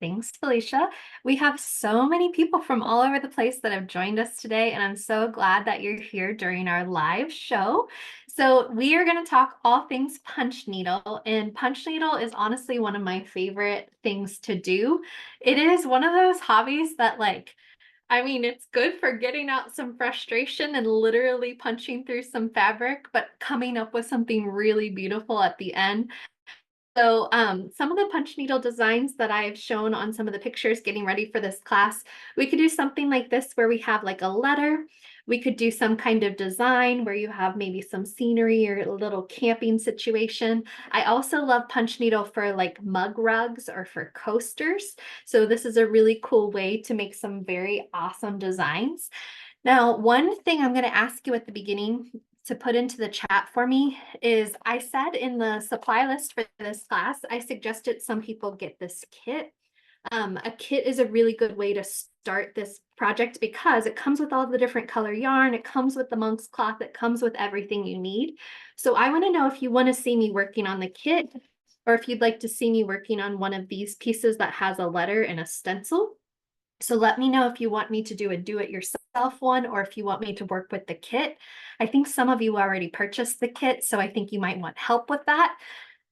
Thanks, Felicia. We have so many people from all over the place that have joined us today, and I'm so glad that you're here during our live show. So we are going to talk all things punch needle, and punch needle is honestly one of my favorite things to do. It is one of those hobbies that it's good for getting out some frustration and literally punching through some fabric, but coming up with something really beautiful at the end. So some of the punch needle designs that I've shown on some of the pictures getting ready for this class, we could do something like this where we have like a letter. We could do some kind of design where you have maybe some scenery or a little camping situation. I also love punch needle for like mug rugs or for coasters. So this is a really cool way to make some very awesome designs. Now, one thing I'm going to ask you at the beginning to put into the chat for me is I said in the supply list for this class, I suggested some people get this kit. A kit is a really good way to start this project because it comes with all the different color yarn, it comes with the monk's cloth, it comes with everything you need. So I want to know if you want to see me working on the kit or if you'd like to see me working on one of these pieces that has a letter and a stencil. So let me know if you want me to do a do-it-yourself one or if you want me to work with the kit. I think some of you already purchased the kit, so I think you might want help with that.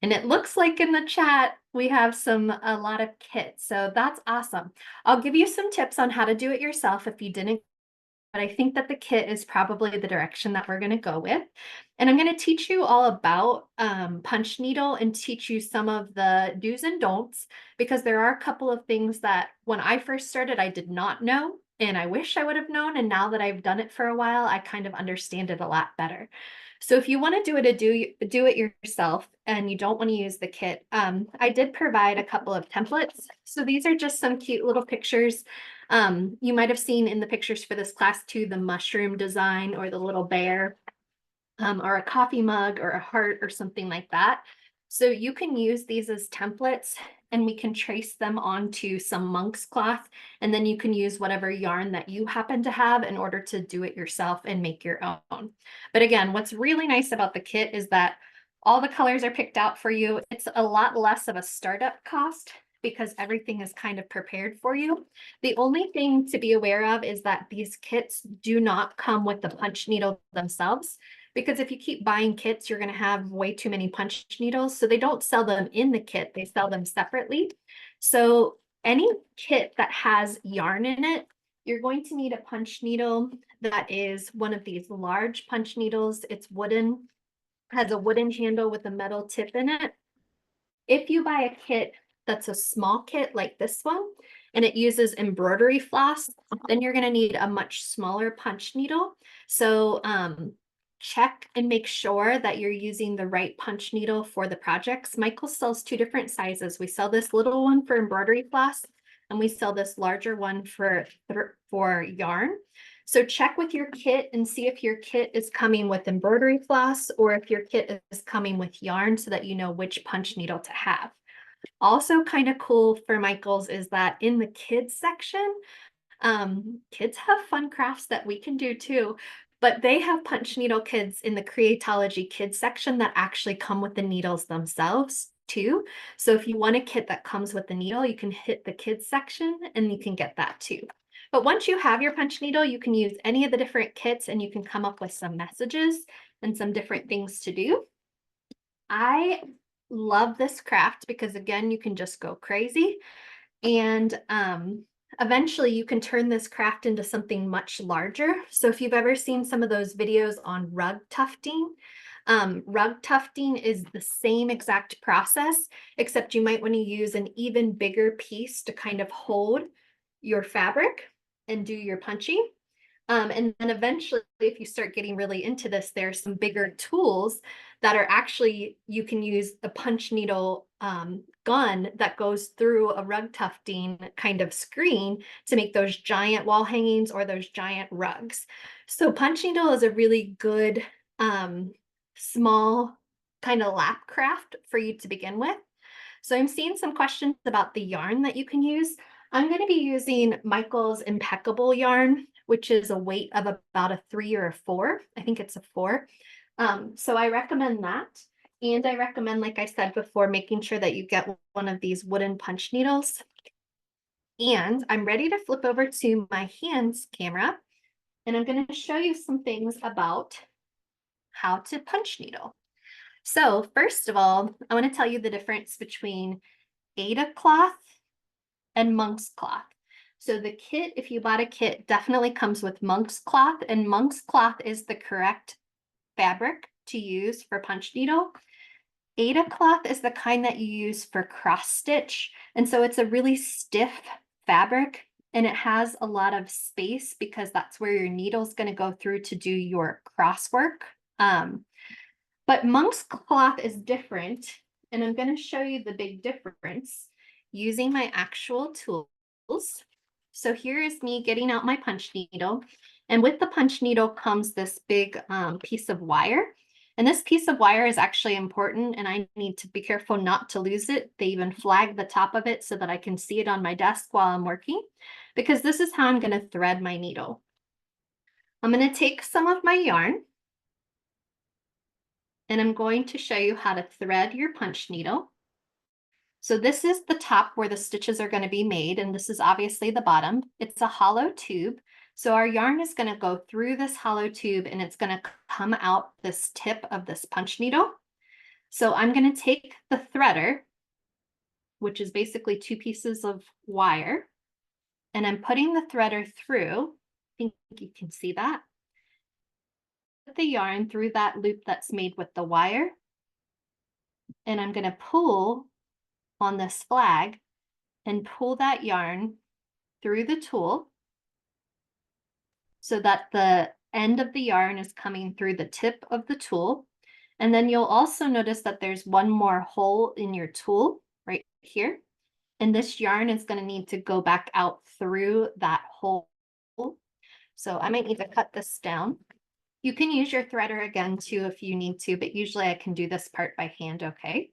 And it looks like in the chat, we have a lot of kits, so that's awesome. I'll give you some tips on how to do it yourself if you didn't, but I think that the kit is probably the direction that we're going to go with. And I'm going to teach you all about punch needle and teach you some of the do's and don'ts, because there are a couple of things that when I first started, I did not know. And I wish I would have known. And now that I've done it for a while, I kind of understand it a lot better. So if you want to do it yourself and you don't want to use the kit, I did provide a couple of templates. So these are just some cute little pictures. You might have seen in the pictures for this class too, the mushroom design or the little bear, or a coffee mug or a heart or something like that. So you can use these as templates and we can trace them onto some monk's cloth. And then you can use whatever yarn that you happen to have in order to do it yourself and make your own. But again, what's really nice about the kit is that all the colors are picked out for you. It's a lot less of a startup cost because everything is kind of prepared for you. The only thing to be aware of is that these kits do not come with the punch needle themselves, because if you keep buying kits, you're going to have way too many punch needles. So they don't sell them in the kit, they sell them separately. So any kit that has yarn in it, you're going to need a punch needle that is one of these large punch needles. It's wooden, has a wooden handle with a metal tip in it. If you buy a kit that's a small kit like this one, and it uses embroidery floss, then you're going to need a much smaller punch needle. So check and make sure that you're using the right punch needle for the projects. Michael sells two different sizes. We sell this little one for embroidery floss, and we sell this larger one for yarn. So check with your kit and see if your kit is coming with embroidery floss or if your kit is coming with yarn so that you know which punch needle to have. Also kind of cool for Michael's is that in the kids section, kids have fun crafts that we can do too, but they have punch needle kits in the Creatology kids section that actually come with the needles themselves too. So if you want a kit that comes with the needle, you can hit the kids section and you can get that too. But once you have your punch needle, you can use any of the different kits and you can come up with some messages and some different things to do. I love this craft because again, you can just go crazy. And eventually you can turn this craft into something much larger. So if you've ever seen some of those videos on rug tufting is the same exact process, except you might want to use an even bigger piece to kind of hold your fabric and do your punching. And then eventually, if you start getting really into this, there's some bigger tools that are actually, you can use the punch needle gun that goes through a rug tufting kind of screen to make those giant wall hangings or those giant rugs. So punch needle is a really good small kind of lap craft for you to begin with. So I'm seeing some questions about the yarn that you can use. I'm going to be using Michael's Impeccable yarn, which is a weight of about a 3 or a 4. I think it's a 4. So I recommend that. And I recommend, like I said before, making sure that you get one of these wooden punch needles. And I'm ready to flip over to my hands camera, and I'm going to show you some things about how to punch needle. So first of all, I want to tell you the difference between Aida cloth and monk's cloth. So the kit, if you bought a kit, definitely comes with monk's cloth, and monk's cloth is the correct fabric to use for punch needle. Aida cloth is the kind that you use for cross stitch. And so it's a really stiff fabric, and it has a lot of space because that's where your needle's going to go through to do your cross work. But monk's cloth is different, and I'm going to show you the big difference using my actual tools. So here is me getting out my punch needle, and with the punch needle comes this big piece of wire. And this piece of wire is actually important, and I need to be careful not to lose it. They even flag the top of it so that I can see it on my desk while I'm working, because this is how I'm going to thread my needle. I'm going to take some of my yarn, and I'm going to show you how to thread your punch needle. So this is the top where the stitches are going to be made, and this is obviously the bottom. It's a hollow tube. So our yarn is going to go through this hollow tube, and it's going to come out this tip of this punch needle. So I'm going to take the threader, which is basically two pieces of wire, and I'm putting the threader through. I think you can see that. Put the yarn through that loop that's made with the wire, and I'm going to pull on this flag and pull that yarn through the tool so that the end of the yarn is coming through the tip of the tool. And then you'll also notice that there's one more hole in your tool right here. And this yarn is going to need to go back out through that hole. So I might need to cut this down. You can use your threader again too if you need to, but usually I can do this part by hand, okay?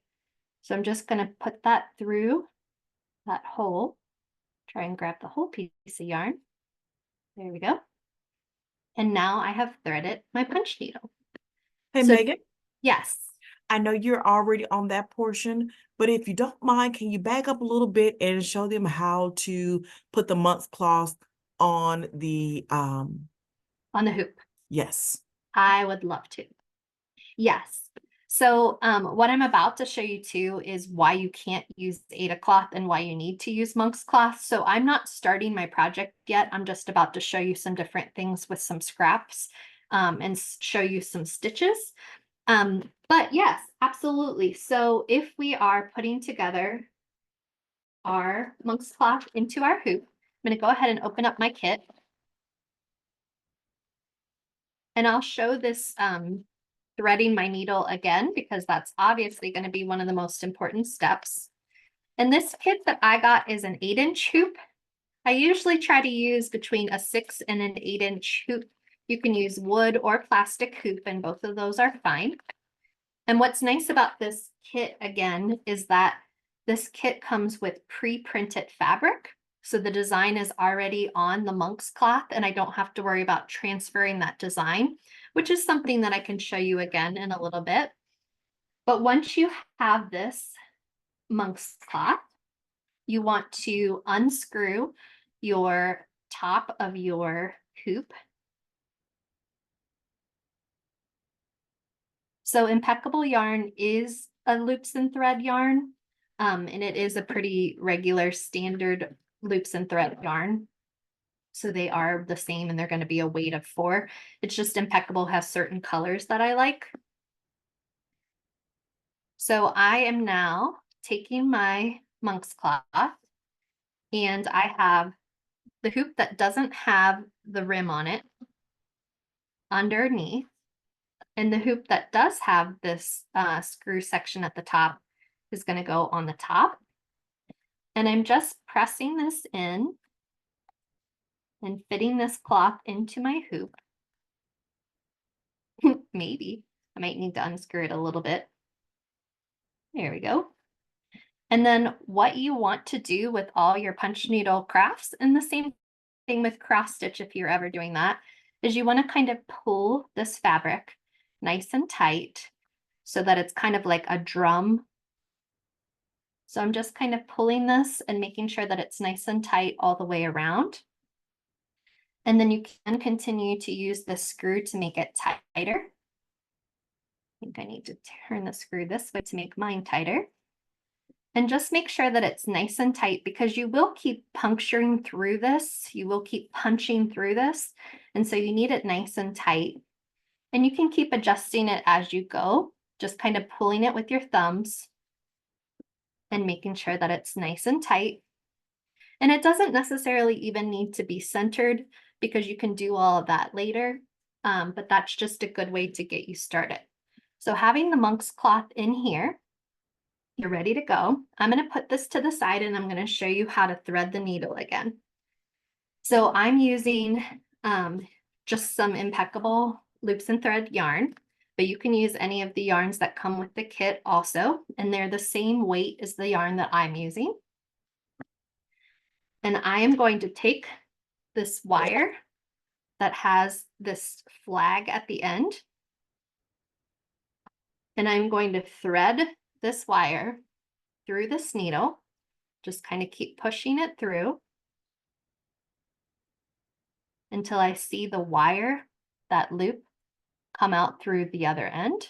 So I'm just going to put that through that hole. Try and grab the whole piece of yarn. There we go. And now I have threaded my punch needle. Hey, So, Megan, yes. I know you're already on that portion, but if you don't mind, can you back up a little bit and show them how to put the monk's cloth on the On the hoop. yes. I would love to. Yes. So what I'm about to show you too is why you can't use Aida cloth and why you need to use monk's cloth. So I'm not starting my project yet. I'm just about to show you some different things with some scraps and show you some stitches. But yes, absolutely. So if we are putting together our monk's cloth into our hoop, I'm going to go ahead and open up my kit. And I'll show this threading my needle again, because that's obviously going to be one of the most important steps. And this kit that I got is an 8-inch hoop. I usually try to use between a 6 and an 8-inch hoop. You can use wood or plastic hoop, and both of those are fine. And what's nice about this kit again is that this kit comes with pre-printed fabric. So the design is already on the monk's cloth, and I don't have to worry about transferring that design, which is something that I can show you again in a little bit. But once you have this monk's cloth, you want to unscrew your top of your hoop. So Impeccable yarn is a loops and thread yarn, and it is a pretty regular standard loops and thread yarn. So they are the same, and they're going to be a weight of 4. It's just Impeccable has certain colors that I like. So I am now taking my monk's cloth, and I have the hoop that doesn't have the rim on it underneath, and the hoop that does have this screw section at the top is going to go on the top. And I'm just pressing this in and fitting this cloth into my hoop. Maybe I might need to unscrew it a little bit. There we go. And then what you want to do with all your punch needle crafts, and the same thing with cross stitch if you're ever doing that, is you want to kind of pull this fabric nice and tight so that it's kind of like a drum So I'm just kind of pulling this and making sure that it's nice and tight all the way around. And then you can continue to use the screw to make it tighter. I think I need to turn the screw this way to make mine tighter. And just make sure that it's nice and tight because you will keep puncturing through this. You will keep punching through this. And so you need it nice and tight. And you can keep adjusting it as you go, just kind of pulling it with your thumbs and making sure that it's nice and tight. And it doesn't necessarily even need to be centered because you can do all of that later. But that's just a good way to get you started. So having the monk's cloth in here, you're ready to go. I'm going to put this to the side and I'm going to show you how to thread the needle again. So I'm using just some Impeccable loops and thread yarn, but you can use any of the yarns that come with the kit also, and they're the same weight as the yarn that I'm using. And I am going to take this wire that has this flag at the end, and I'm going to thread this wire through this needle, just kind of keep pushing it through until I see the wire, that loop, come out through the other end.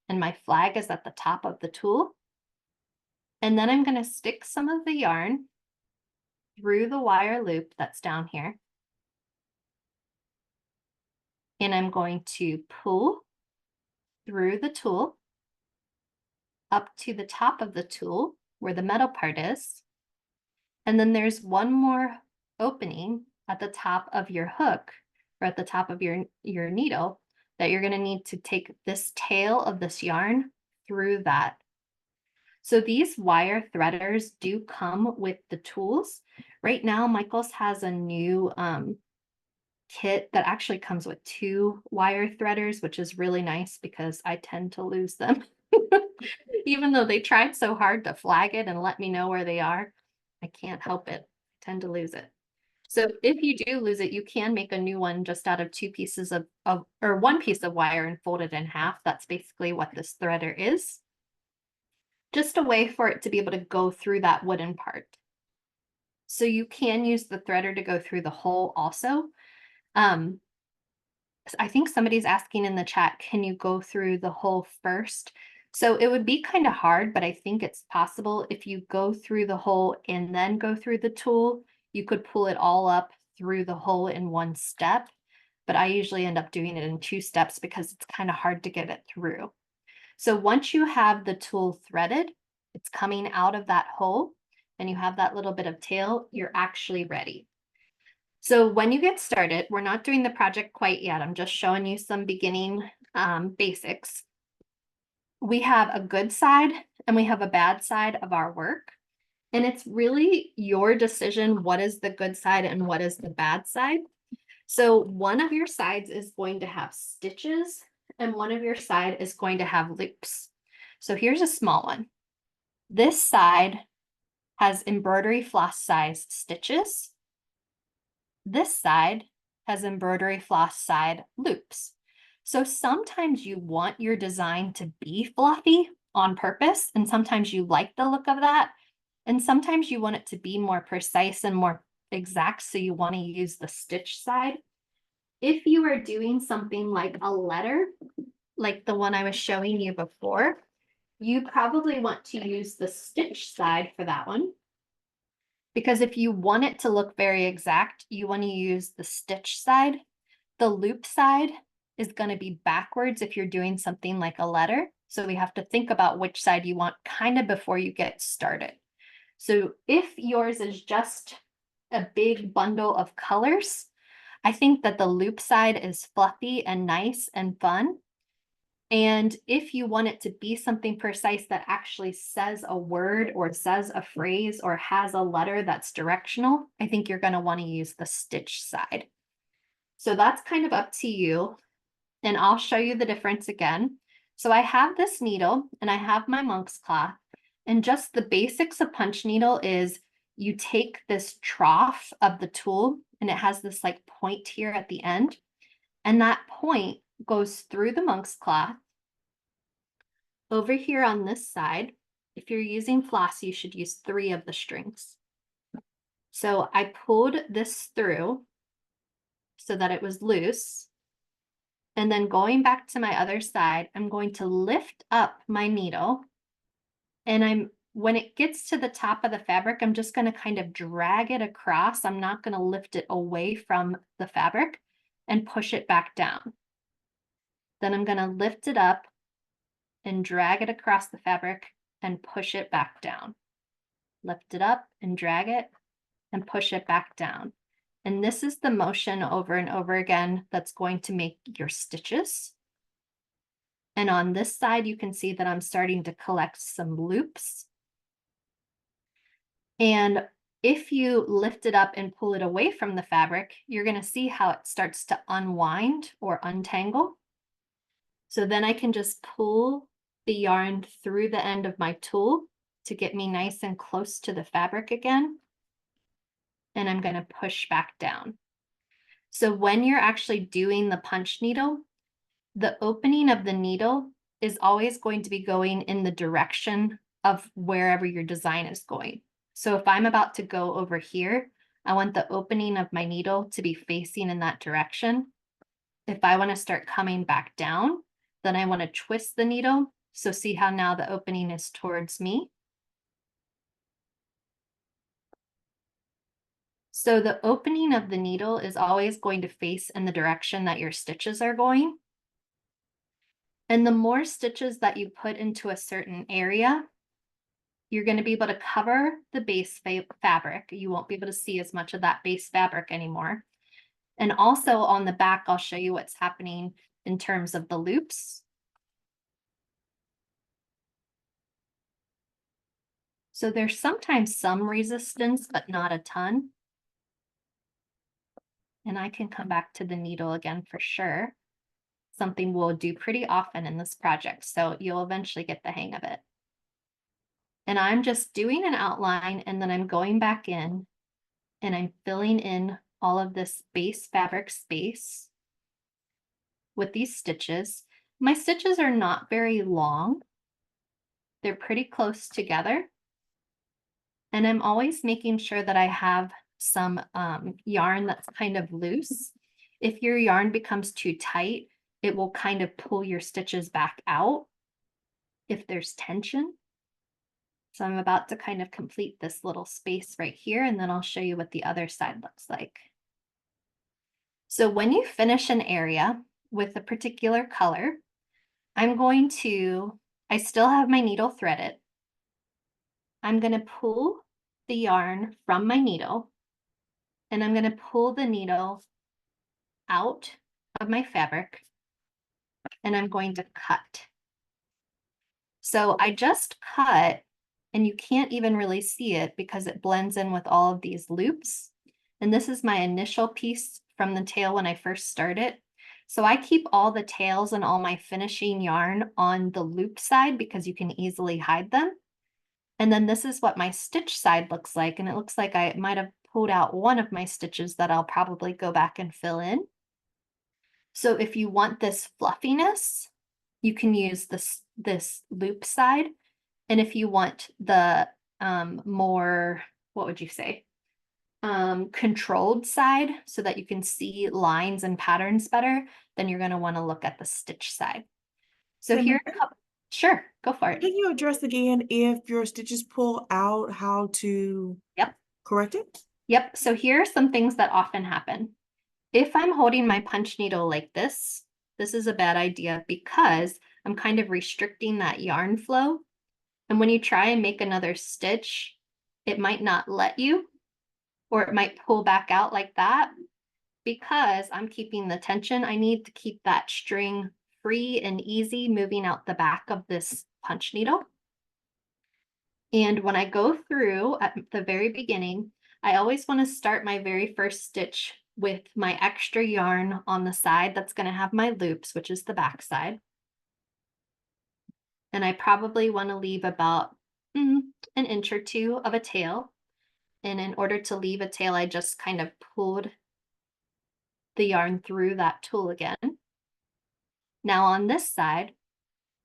And my flag is at the top of the tool. And then I'm going to stick some of the yarn through the wire loop that's down here. And I'm going to pull through the tool up to the top of the tool where the metal part is. And then there's one more opening at the top of your hook or at the top of your needle that you're going to need to take this tail of this yarn through that. So these wire threaders do come with the tools. Right now, Michael's has a new kit that actually comes with 2 wire threaders, which is really nice because I tend to lose them. Even though they tried so hard to flag it and let me know where they are, I can't help it. I tend to lose it. So if you do lose it, you can make a new one just out of 2 pieces of or 1 piece of wire and fold it in half. That's basically what this threader is. Just a way for it to be able to go through that wooden part. So you can use the threader to go through the hole also. I think somebody's asking in the chat, can you go through the hole first? So it would be kind of hard, but I think it's possible. If you go through the hole and then go through the tool, you could pull it all up through the hole in 1 step. But I usually end up doing it in 2 steps because it's kind of hard to get it through. So once you have the tool threaded, it's coming out of that hole and you have that little bit of tail, you're actually ready. So when you get started, we're not doing the project quite yet. I'm just showing you some beginning basics. We have a good side and we have a bad side of our work. And it's really your decision what is the good side and what is the bad side. So one of your sides is going to have stitches and one of your side is going to have loops. So here's a small one. This side has embroidery floss size stitches. This side has embroidery floss side loops. So sometimes you want your design to be fluffy on purpose, and sometimes you like the look of that. And sometimes you want it to be more precise and more exact, so you want to use the stitch side. If you are doing something like a letter, like the one I was showing you before, you probably want to use the stitch side for that one. Because if you want it to look very exact, you want to use the stitch side. The loop side is going to be backwards if you're doing something like a letter. So we have to think about which side you want kind of before you get started. So if yours is just a big bundle of colors, I think that the loop side is fluffy and nice and fun. And if you want it to be something precise that actually says a word or says a phrase or has a letter that's directional, I think you're going to want to use the stitch side. So that's kind of up to you. And I'll show you the difference again. So I have this needle and I have my monk's cloth. And just the basics of punch needle is you take this trough of the tool and it has this like point here at the end. And that point goes through the monk's cloth over here on this side. If you're using floss, you should use 3 of the strings. So I pulled this through so that it was loose. And then going back to my other side, I'm going to lift up my needle, and when it gets to the top of the fabric, I'm just going to kind of drag it across. I'm not going to lift it away from the fabric and push it back down. Then I'm going to lift it up and drag it across the fabric and push it back down. Lift it up and drag it and push it back down. And this is the motion over and over again that's going to make your stitches. And on this side, you can see that I'm starting to collect some loops. And if you lift it up and pull it away from the fabric, you're going to see how it starts to unwind or untangle. So then I can just pull the yarn through the end of my tool to get me nice and close to the fabric again. And I'm going to push back down. So when you're actually doing the punch needle, the opening of the needle is always going to be going in the direction of wherever your design is going. So if I'm about to go over here, I want the opening of my needle to be facing in that direction. If I want to start coming back down, then I want to twist the needle. So see how now the opening is towards me. So the opening of the needle is always going to face in the direction that your stitches are going. And the more stitches that you put into a certain area, you're going to be able to cover the base fabric. You won't be able to see as much of that base fabric anymore. And also on the back, I'll show you what's happening in terms of the loops. So there's sometimes some resistance, but not a ton. And I can come back to the needle again for sure. Something we'll do pretty often in this project, so you'll eventually get the hang of it. And I'm just doing an outline, and then I'm going back in and I'm filling in all of this base fabric space with these stitches. My stitches are not very long. They're pretty close together. And I'm always making sure that I have some yarn that's kind of loose. If your yarn becomes too tight, it will kind of pull your stitches back out if there's tension. So I'm about to kind of complete this little space right here, and then I'll show you what the other side looks like. So when you finish an area with a particular color, I still have my needle threaded. I'm going to pull the yarn from my needle, and I'm going to pull the needle out of my fabric, and I'm going to cut. So I just cut, and you can't even really see it because it blends in with all of these loops. And this is my initial piece from the tail when I first started. So I keep all the tails and all my finishing yarn on the loop side because you can easily hide them. And then this is what my stitch side looks like. And it looks like I might have pulled out one of my stitches that I'll probably go back and fill in. So if you want this fluffiness, you can use this loop side. And if you want the more, what would you say? Controlled side so that you can see lines and patterns better, then you're going to want to look at the stitch side. So Hey, here, Meghan, sure, go for it. can you address again if your stitches pull out, how to Yep. correct it? Yep. So here are some things that often happen. If I'm holding my punch needle like this is a bad idea because I'm kind of restricting that yarn flow. And when you try and make another stitch, it might not let you, or it might pull back out like that. Because I'm keeping the tension, I need to keep that string free and easy moving out the back of this punch needle. And when I go through at the very beginning, I always want to start my very first stitch with my extra yarn on the side that's going to have my loops, which is the back side. And I probably want to leave about an inch or two of a tail. And in order to leave a tail, I just kind of pulled the yarn through that tool again. Now on this side,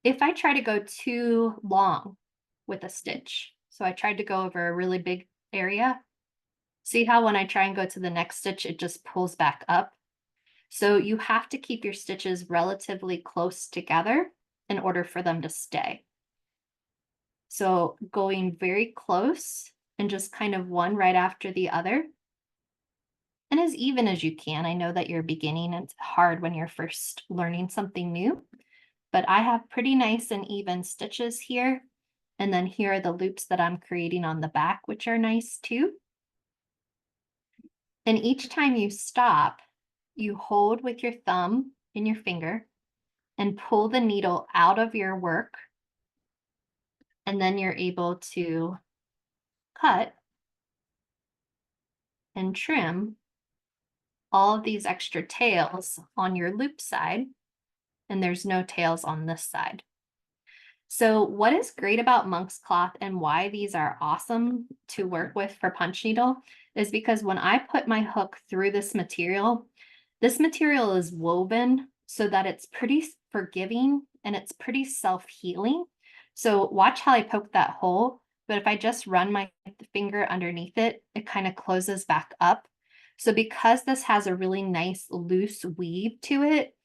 if I try to go too long, with a stitch. So I tried to go over a really big area. See how when I try and go to the next stitch, it just pulls back up? So you have to keep your stitches relatively close together in order for them to stay. So going very close and just kind of one right after the other, and as even as you can. I know that you're beginning and it's hard when you're first learning something new, but I have pretty nice and even stitches here. And then here are the loops that I'm creating on the back, which are nice too. And each time you stop, you hold with your thumb and your finger and pull the needle out of your work. And then you're able to cut and trim all of these extra tails on your loop side. And there's no tails on this side. So what is great about monk's cloth and why these are awesome to work with for punch needle is because when I put my hook through this material is woven so that it's pretty forgiving and it's pretty self-healing. So watch how I poke that hole, but if I just run my finger underneath it, it kind of closes back up. So because this has a really nice loose weave to it,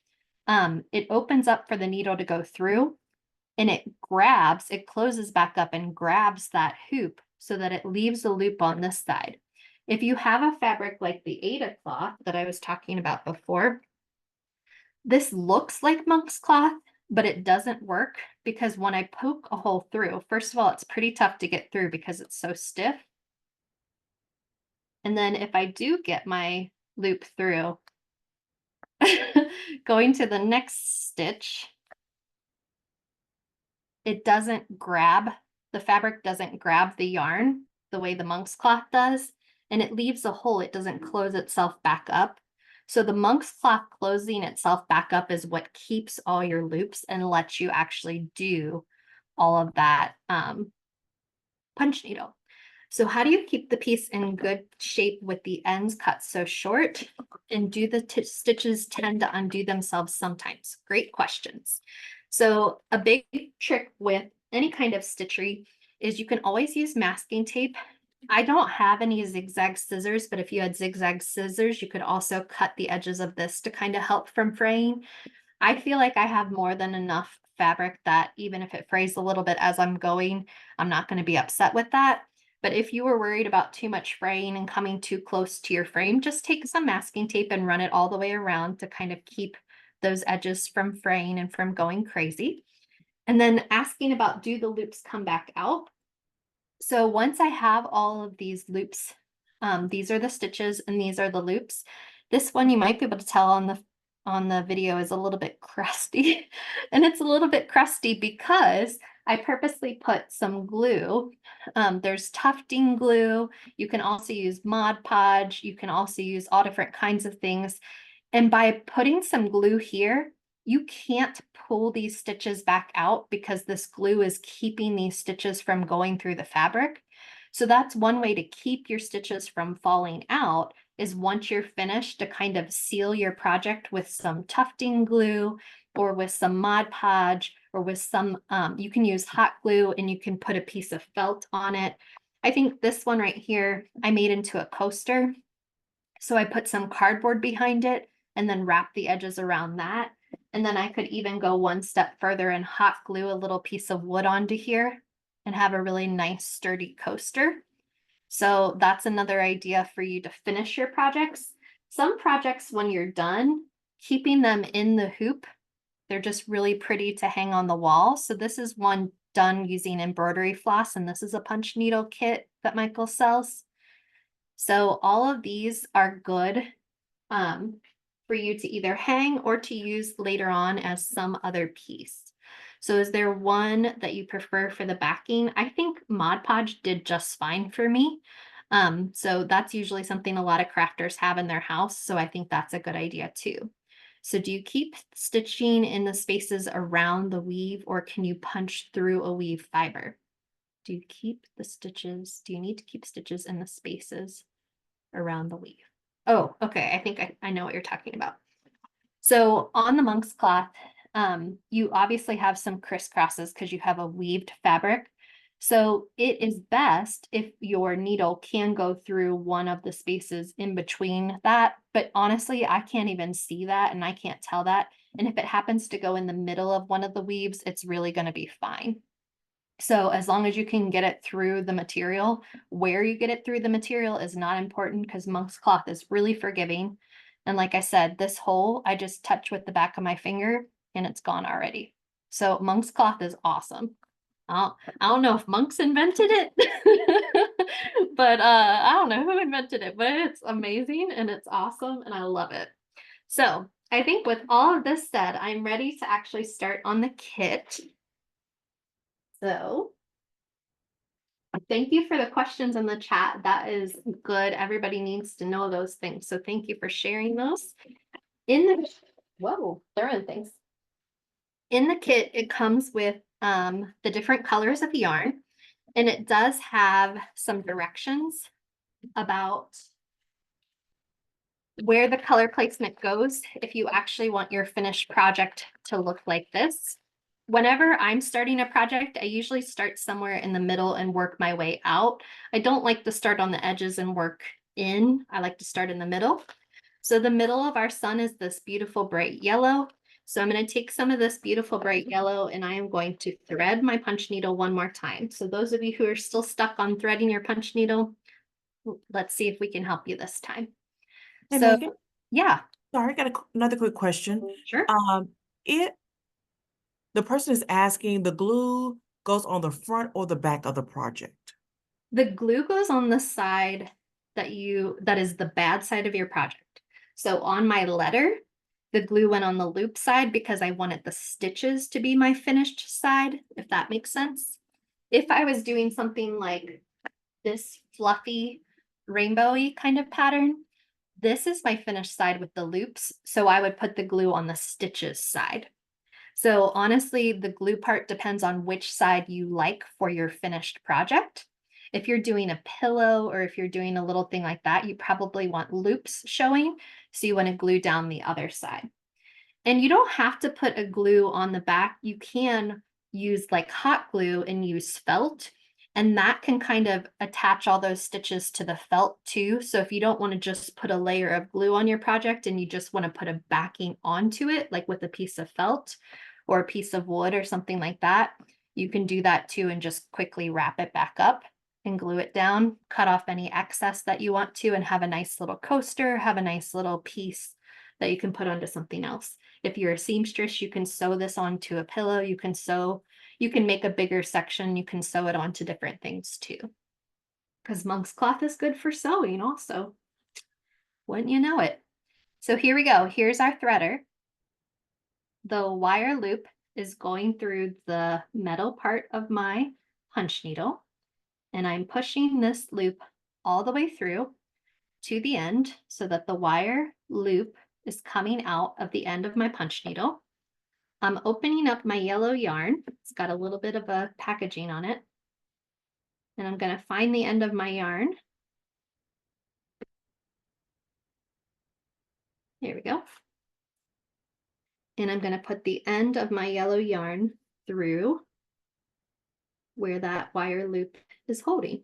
it opens up for the needle to go through, and it closes back up and grabs that hoop so that it leaves a loop on this side. If you have a fabric like the Aida cloth that I was talking about before, this looks like monk's cloth, but it doesn't work because when I poke a hole through, first of all, it's pretty tough to get through because it's so stiff. And then if I do get my loop through, going to the next stitch, it doesn't grab, the fabric doesn't grab the yarn the way the monk's cloth does, and it leaves a hole. It doesn't close itself back up. So the monk's cloth closing itself back up is what keeps all your loops and lets you actually do all of that punch needle. So how do you keep the piece in good shape with the ends cut so short? And do the stitches tend to undo themselves sometimes? Great questions. So a big trick with any kind of stitchery is you can always use masking tape. I don't have any zigzag scissors, but if you had zigzag scissors, you could also cut the edges of this to kind of help from fraying. I feel like I have more than enough fabric that even if it frays a little bit as I'm going, I'm not going to be upset with that. But if you were worried about too much fraying and coming too close to your frame, just take some masking tape and run it all the way around to kind of keep those edges from fraying and from going crazy. And then asking about, do the loops come back out? So once I have all of these loops, these are the stitches and these are the loops. This one you might be able to tell on the video is a little bit crusty. And it's a little bit crusty because I purposely put some glue. There's tufting glue. You can also use Mod Podge. You can also use all different kinds of things. And by putting some glue here, you can't pull these stitches back out because this glue is keeping these stitches from going through the fabric. So that's one way to keep your stitches from falling out, is once you're finished to kind of seal your project with some tufting glue or with some Mod Podge or with some, you can use hot glue and you can put a piece of felt on it. I think this one right here, I made into a coaster. So I put some cardboard behind it and then wrap the edges around that. And then I could even go one step further and hot glue a little piece of wood onto here and have a really nice sturdy coaster. So that's another idea for you to finish your projects. Some projects, when you're done, keeping them in the hoop, they're just really pretty to hang on the wall. So this is one done using embroidery floss, and this is a punch needle kit that Michael sells. So all of these are good for you to either hang or to use later on as some other piece. So is there one that you prefer for the backing? I think Mod Podge did just fine for me. So that's usually something a lot of crafters have in their house. So I think that's a good idea too. So do you keep stitching in the spaces around the weave, or can you punch through a weave fiber? Do you keep the stitches? Do you need to keep stitches in the spaces around the weave? Oh, okay. I think I know what you're talking about. So on the monk's cloth, you obviously have some crisscrosses because you have a weaved fabric. So it is best if your needle can go through one of the spaces in between that. But honestly, I can't even see that and I can't tell that. And if it happens to go in the middle of one of the weaves, it's really going to be fine. So as long as you can get it through the material, where you get it through the material is not important because monk's cloth is really forgiving. And like I said, this hole, I just touch with the back of my finger and it's gone already. So monk's cloth is awesome. I don't know if monks invented it, but I don't know who invented it, but it's amazing and it's awesome and I love it. So I think with all of this said, I'm ready to actually start on the kit. So thank you for the questions in the chat. That is good. Everybody needs to know those things. So thank you for sharing those. Whoa, throwing things. In the kit, it comes with the different colors of yarn, and it does have some directions about where the color placement goes if you actually want your finished project to look like this. Whenever I'm starting a project, I usually start somewhere in the middle and work my way out. I don't like to start on the edges and work in. I like to start in the middle. So the middle of our sun is this beautiful bright yellow. So I'm going to take some of this beautiful bright yellow and I am going to thread my punch needle one more time. So those of you who are still stuck on threading your punch needle, let's see if we can help you this time. Hey, So Megan, yeah, sorry, I got another quick question. sure. It the person is asking, the glue goes on the front or the back of the project? The glue goes on the side that is the bad side of your project. So on my letter, the glue went on the loop side because I wanted the stitches to be my finished side, if that makes sense. If I was doing something like this fluffy, rainbowy kind of pattern, this is my finished side with the loops. So I would put the glue on the stitches side. So honestly, the glue part depends on which side you like for your finished project. If you're doing a pillow or if you're doing a little thing like that, you probably want loops showing. So you want to glue down the other side. And you don't have to put a glue on the back. You can use like hot glue and use felt. And that can kind of attach all those stitches to the felt too. So if you don't want to just put a layer of glue on your project and you just want to put a backing onto it, like with a piece of felt or a piece of wood or something like that, you can do that too and just quickly wrap it back up and glue it down, cut off any excess that you want to, and have a nice little coaster, have a nice little piece that you can put onto something else. If you're a seamstress, you can sew this onto a pillow. You can make a bigger section. You can sew it onto different things too. Because monk's cloth is good for sewing also. Wouldn't you know it? So here we go. Here's our threader. The wire loop is going through the metal part of my punch needle. And I'm pushing this loop all the way through to the end so that the wire loop is coming out of the end of my punch needle. I'm opening up my yellow yarn. It's got a little bit of a packaging on it. And I'm going to find the end of my yarn. Here we go. And I'm going to put the end of my yellow yarn through where that wire loop is holding.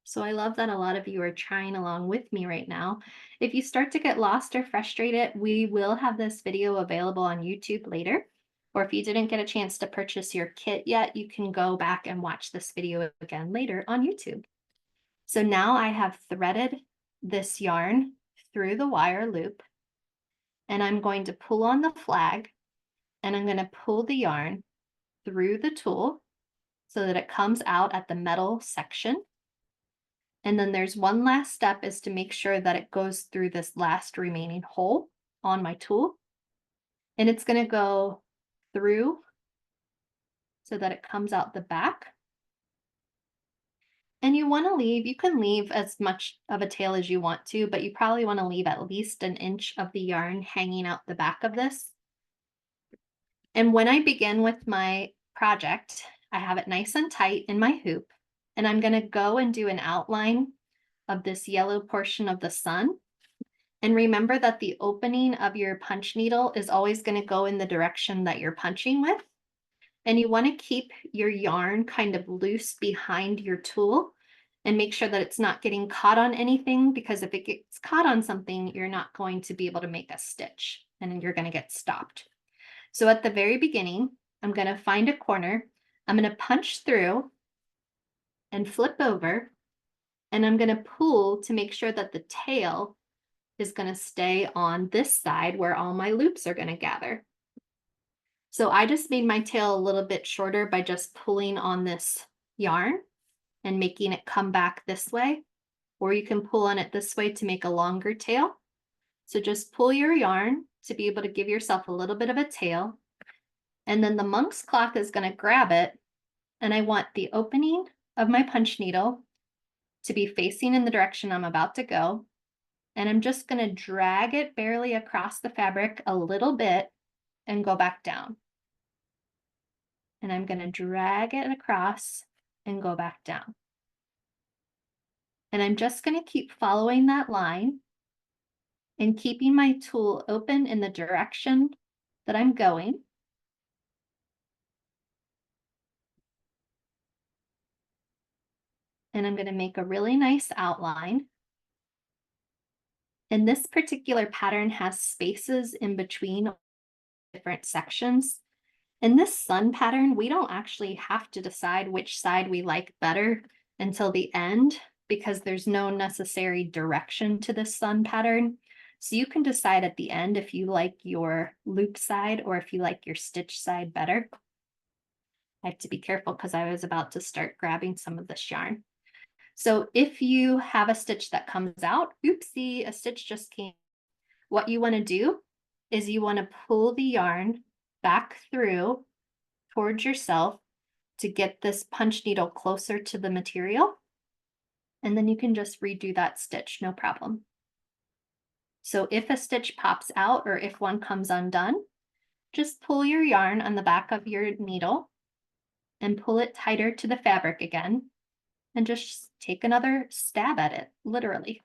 So I love that a lot of you are trying along with me right now. If you start to get lost or frustrated, we will have this video available on YouTube later. Or if you didn't get a chance to purchase your kit yet, you can go back and watch this video again later on YouTube. So now I have threaded this yarn through the wire loop, and I'm going to pull on the flag, and I'm going to pull the yarn through the tool so that it comes out at the metal section. And then there's one last step, is to make sure that it goes through this last remaining hole on my tool. And it's going to go through so that it comes out the back. And you want to leave, you can leave as much of a tail as you want to, but you probably want to leave at least an inch of the yarn hanging out the back of this. And when I begin with my project, I have it nice and tight in my hoop, and I'm going to go and do an outline of this yellow portion of the sun. And remember that the opening of your punch needle is always going to go in the direction that you're punching with. And you want to keep your yarn kind of loose behind your tool and make sure that it's not getting caught on anything, because if it gets caught on something, you're not going to be able to make a stitch and you're going to get stopped. So at the very beginning, I'm going to find a corner, I'm going to punch through and flip over, and I'm going to pull to make sure that the tail is going to stay on this side where all my loops are going to gather. So I just made my tail a little bit shorter by just pulling on this yarn and making it come back this way, or you can pull on it this way to make a longer tail. So just pull your yarn to be able to give yourself a little bit of a tail. And then the monk's cloth is going to grab it, and I want the opening of my punch needle to be facing in the direction I'm about to go. And I'm just going to drag it barely across the fabric a little bit and go back down. And I'm going to drag it across and go back down. And I'm just going to keep following that line and keeping my tool open in the direction that I'm going. And I'm going to make a really nice outline. And this particular pattern has spaces in between different sections. In this sun pattern, we don't actually have to decide which side we like better until the end, because there's no necessary direction to this sun pattern. So you can decide at the end if you like your loop side or if you like your stitch side better. I have to be careful because I was about to start grabbing some of this yarn. So if you have a stitch that comes out, oopsie, a stitch just came. What you want to do is you want to pull the yarn back through towards yourself to get this punch needle closer to the material. And then you can just redo that stitch, no problem. So if a stitch pops out or if one comes undone, just pull your yarn on the back of your needle and pull it tighter to the fabric again, and just take another stab at it, literally.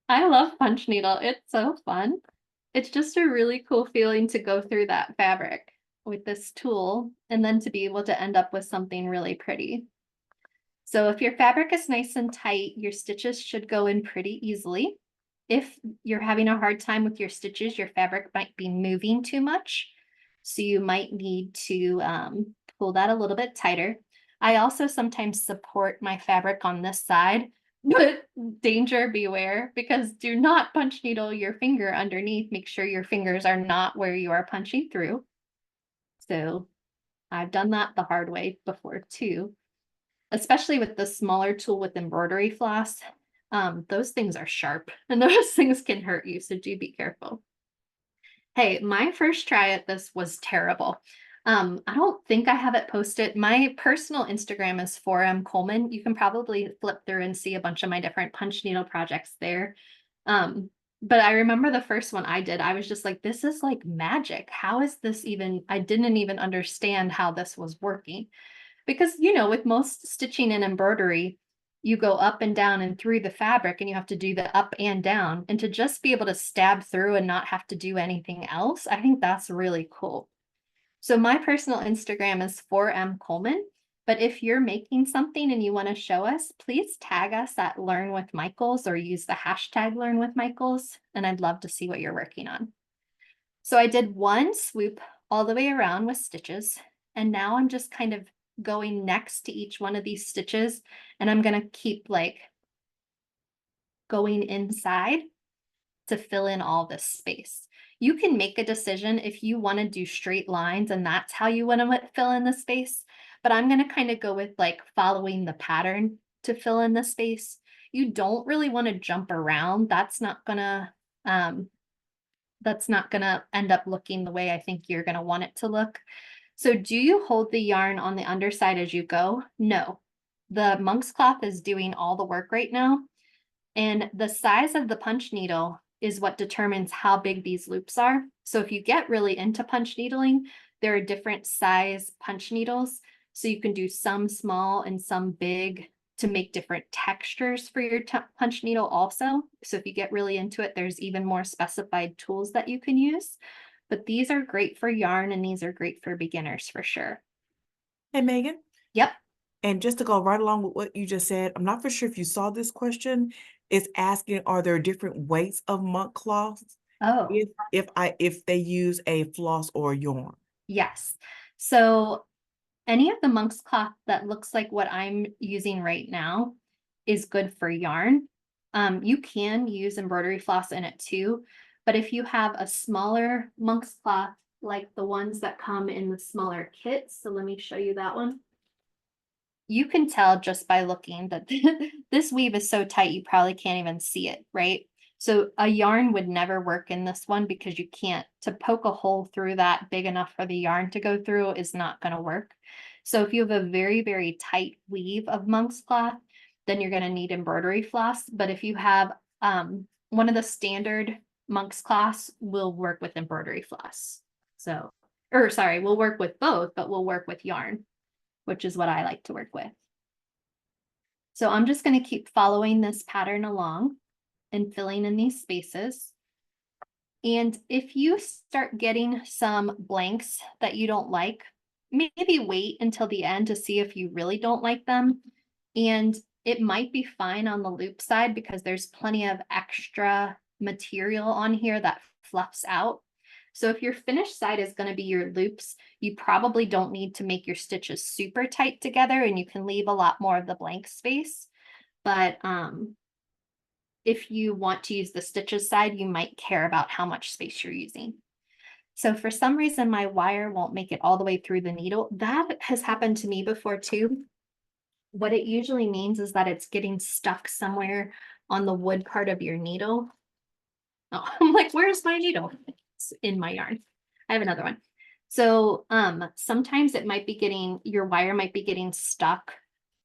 I love punch needle. It's so fun. It's just a really cool feeling to go through that fabric with this tool and then to be able to end up with something really pretty. So if your fabric is nice and tight, your stitches should go in pretty easily. If you're having a hard time with your stitches, your fabric might be moving too much. So you might need to pull that a little bit tighter. I also sometimes support my fabric on this side, but danger beware, because do not punch needle your finger underneath. Make sure your fingers are not where you are punching through. So I've done that the hard way before too, especially with the smaller tool with embroidery floss. Those things are sharp and those things can hurt you, so do be careful. Hey, my first try at this was terrible. I don't think I have it posted. My personal Instagram is 4M Coleman. You can probably flip through and see a bunch of my different punch needle projects there. But I remember the first one I did, I was just like, this is like magic. How is this even? I didn't even understand how this was working. Because, you know, with most stitching and embroidery, you go up and down and through the fabric and you have to do the up and down. And to just be able to stab through and not have to do anything else, I think that's really cool. So my personal Instagram is 4M Coleman. But if you're making something and you want to show us, please tag us at Learn with Michaels or use the hashtag Learn with Michaels. And I'd love to see what you're working on. So I did one swoop all the way around with stitches. And now I'm just kind of going next to each one of these stitches, and I'm going to keep like going inside to fill in all this space. You can make a decision if you want to do straight lines and that's how you want to fill in the space, but I'm going to kind of go with like following the pattern to fill in the space. You don't really want to jump around. That's not going to end up looking the way I think you're going to want it to look. So do you hold the yarn on the underside as you go? No. The monk's cloth is doing all the work right now. And the size of the punch needle is what determines how big these loops are. So if you get really into punch needling, there are different size punch needles. So you can do some small and some big to make different textures for your punch needle also. So if you get really into it, there's even more specified tools that you can use. but these are great for yarn and these are great for beginners for sure. Hey, Megan. Yep. And just to go right along with what you just said, I'm not for sure if you saw this question. It's asking, are there different weights of monk cloths Oh, if they use a floss or a yarn? yes. So any of the monk's cloth that looks like what I'm using right now is good for yarn. You can use embroidery floss in it too, but if you have a smaller monk's cloth, like the ones that come in the smaller kits, so let me show you that one. You can tell just by looking that this weave is so tight, you probably can't even see it, right? So a yarn would never work in this one because you can't, to poke a hole through that big enough for the yarn to go through is not going to work. So if you have a very, very tight weave of monk's cloth, then you're going to need embroidery floss. But if you have one of the standard monk's cloths, will work with embroidery floss. So, or sorry, we'll work with both, but we'll work with yarn, which is what I like to work with. So I'm just going to keep following this pattern along and filling in these spaces. And if you start getting some blanks that you don't like, maybe wait until the end to see if you really don't like them. And it might be fine on the loop side because there's plenty of extra material on here that fluffs out. So if your finished side is going to be your loops, you probably don't need to make your stitches super tight together and you can leave a lot more of the blank space. But if you want to use the stitches side, you might care about how much space you're using. So for some reason, my wire won't make it all the way through the needle. That has happened to me before too. What it usually means is that it's getting stuck somewhere on the wood part of your needle. Oh, I'm like, where's my needle? It's in my yarn. I have another one. So sometimes it might be getting, your wire might be getting stuck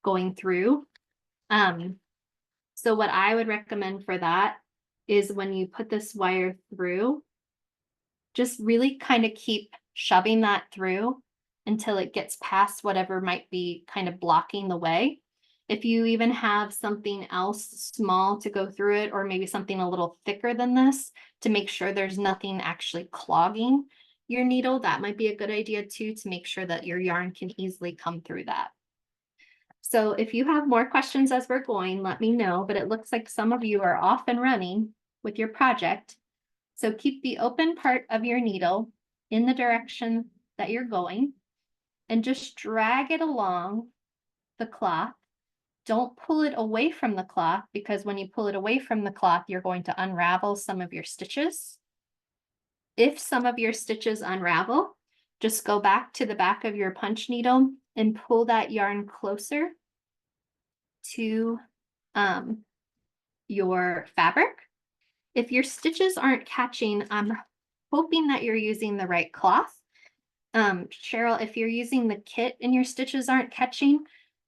going through. So what I would recommend for that is when you put this wire through, just really kind of keep shoving that through until it gets past whatever might be kind of blocking the way. If you even have something else small to go through it, or maybe something a little thicker than this to make sure there's nothing actually clogging your needle, that might be a good idea too, to make sure that your yarn can easily come through that. So if you have more questions as we're going, let me know, but it looks like some of you are off and running with your project. So keep the open part of your needle in the direction that you're going and just drag it along the cloth. Don't pull it away from the cloth because when you pull it away from the cloth, you're going to unravel some of your stitches. If some of your stitches unravel, just go back to the back of your punch needle and pull that yarn closer to your fabric. If your stitches aren't catching, I'm hoping that you're using the right cloth. Cheryl, if you're using the kit and your stitches aren't catching,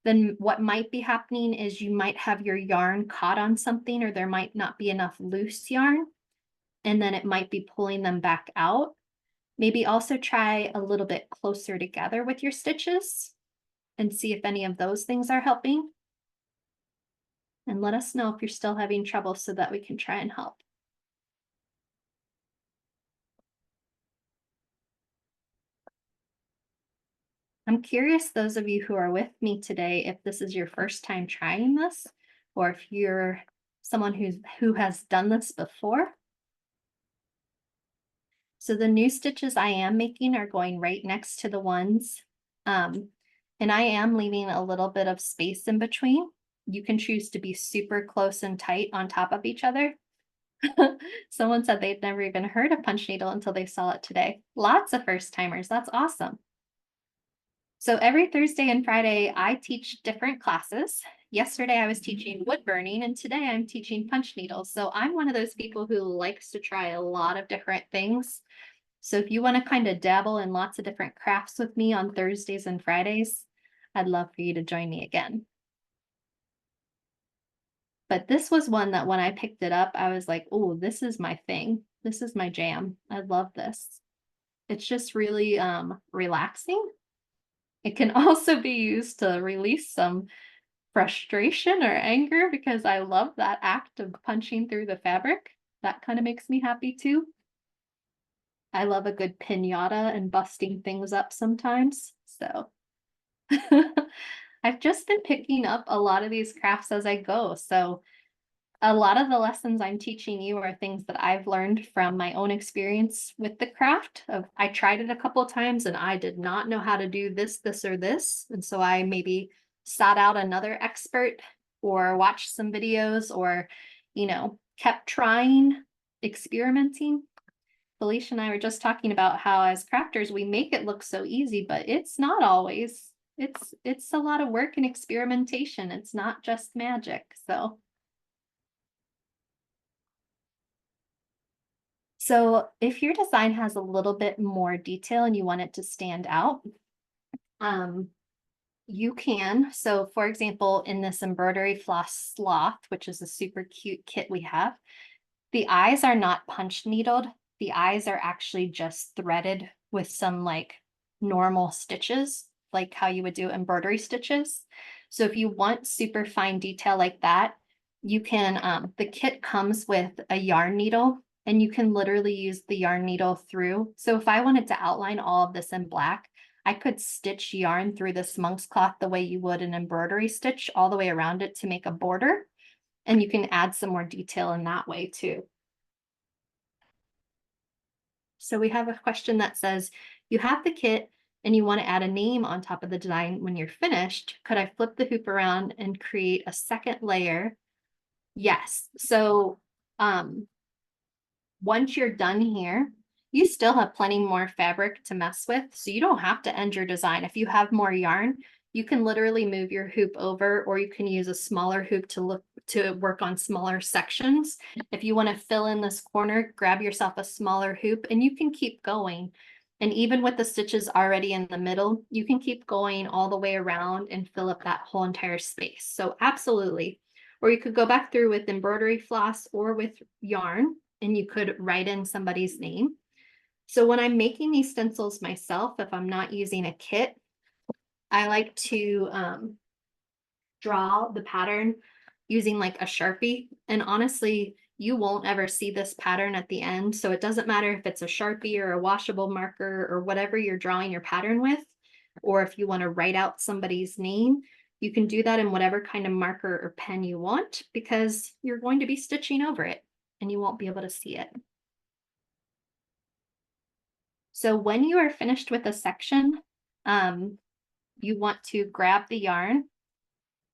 then what might be happening is you might have your yarn caught on something, or there might not be enough loose yarn, and then it might be pulling them back out. Maybe also try a little bit closer together with your stitches and see if any of those things are helping. And let us know if you're still having trouble so that we can try and help. I'm curious, those of you who are with me today, if this is your first time trying this, or if you're someone who has done this before. So the new stitches I am making are going right next to the ones, and I am leaving a little bit of space in between. You can choose to be super close and tight on top of each other. Someone said they'd never even heard of punch needle until they saw it today. Lots of first timers. That's awesome. So every Thursday and Friday, I teach different classes. Yesterday, I was teaching wood burning, and today I'm teaching punch needles. So I'm one of those people who likes to try a lot of different things. So if you want to kind of dabble in lots of different crafts with me on Thursdays and Fridays, I'd love for you to join me again. But this was one that when I picked it up, I was like, oh, this is my thing. This is my jam. I love this. It's just really relaxing. It can also be used to release some frustration or anger because I love that act of punching through the fabric. That kind of makes me happy too. I love a good piñata and busting things up sometimes. So I've just been picking up a lot of these crafts as I go. So a lot of the lessons I'm teaching you are things that I've learned from my own experience with the craft of I tried it a couple of times and I did not know how to do this, or this. And so I maybe sought out another expert or watched some videos or, kept trying, experimenting. Felicia and I were just talking about how as crafters we make it look so easy, but it's not always. It's a lot of work and experimentation. It's not just magic. So if your design has a little bit more detail and you want it to stand out, um, you can. So for example, in this embroidery floss sloth, which is a super cute kit we have, the eyes are not punch needled. The eyes are actually just threaded with some like normal stitches, like how you would do embroidery stitches. So if you want super fine detail like that, you can, the kit comes with a yarn needle and you can literally use the yarn needle through. So if I wanted to outline all of this in black, I could stitch yarn through this monk's cloth the way you would an embroidery stitch all the way around it to make a border. And you can add some more detail in that way too. So we have a question that says, you have the kit and you want to add a name on top of the design when you're finished. Could I flip the hoop around and create a second layer? Yes. So once you're done here, you still have plenty more fabric to mess with. So you don't have to end your design. If you have more yarn, you can literally move your hoop over, or you can use a smaller hoop to work on smaller sections. If you want to fill in this corner, grab yourself a smaller hoop and you can keep going. And even with the stitches already in the middle, you can keep going all the way around and fill up that whole entire space. So absolutely. Or you could go back through with embroidery floss or with yarn and you could write in somebody's name. So when I'm making these stencils myself, if I'm not using a kit, I like to draw the pattern using like a Sharpie. And honestly, you won't ever see this pattern at the end. So it doesn't matter if it's a Sharpie or a washable marker or whatever you're drawing your pattern with, or if you want to write out somebody's name, you can do that in whatever kind of marker or pen you want because you're going to be stitching over it and you won't be able to see it. So when you are finished with a section, you want to grab the yarn,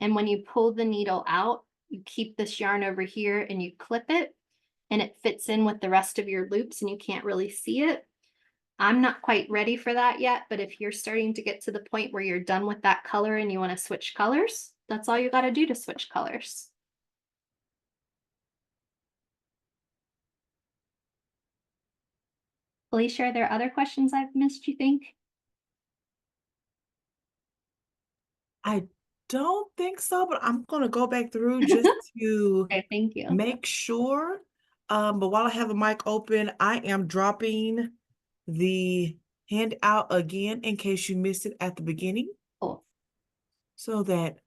and when you pull the needle out, you keep this yarn over here and you clip it and it fits in with the rest of your loops and you can't really see it. I'm not quite ready for that yet, but if you're starting to get to the point where you're done with that color and you want to switch colors, that's all you got to do to switch colors. Felicia, are there other questions I've missed, you think? I don't think so, but I'm gonna go back through just to Okay, thank you. make sure. But while I have the mic open, I am dropping the handout again in case you missed it at the beginning, Cool. so that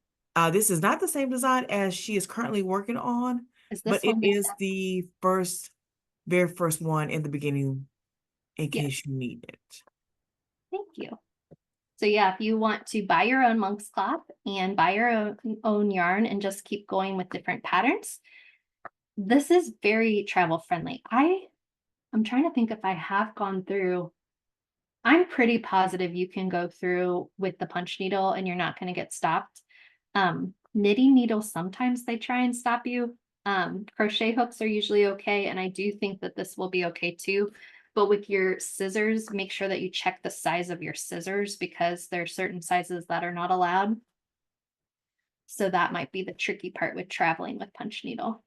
this is not the same design as she is currently working on, Is but this it one? is the very first one in the beginning in Yeah, case you need it. thank you. So yeah, if you want to buy your own monk's cloth and buy your own yarn and just keep going with different patterns, this is very travel friendly. I'm trying to think if I have gone through. I'm pretty positive you can go through with the punch needle and you're not going to get stopped. Knitting needles, sometimes they try and stop you. Crochet hooks are usually okay, and I do think that this will be okay too. But with your scissors, make sure that you check the size of your scissors because there are certain sizes that are not allowed. So that might be the tricky part with traveling with punch needle.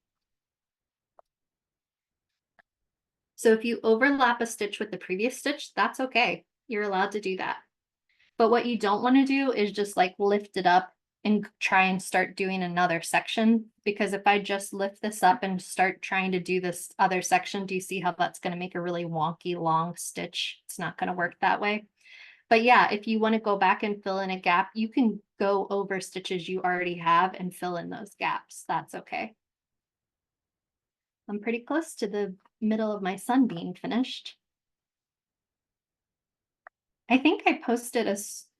So if you overlap a stitch with the previous stitch, that's okay. You're allowed to do that. But what you don't want to do is just like lift it up and try and start doing another section. Because if I just lift this up and start trying to do this other section, do you see how that's going to make a really wonky long stitch? It's not going to work that way. But yeah, if you want to go back and fill in a gap, you can go over stitches you already have and fill in those gaps. That's okay. I'm pretty close to the middle of my sun being finished. I think I posted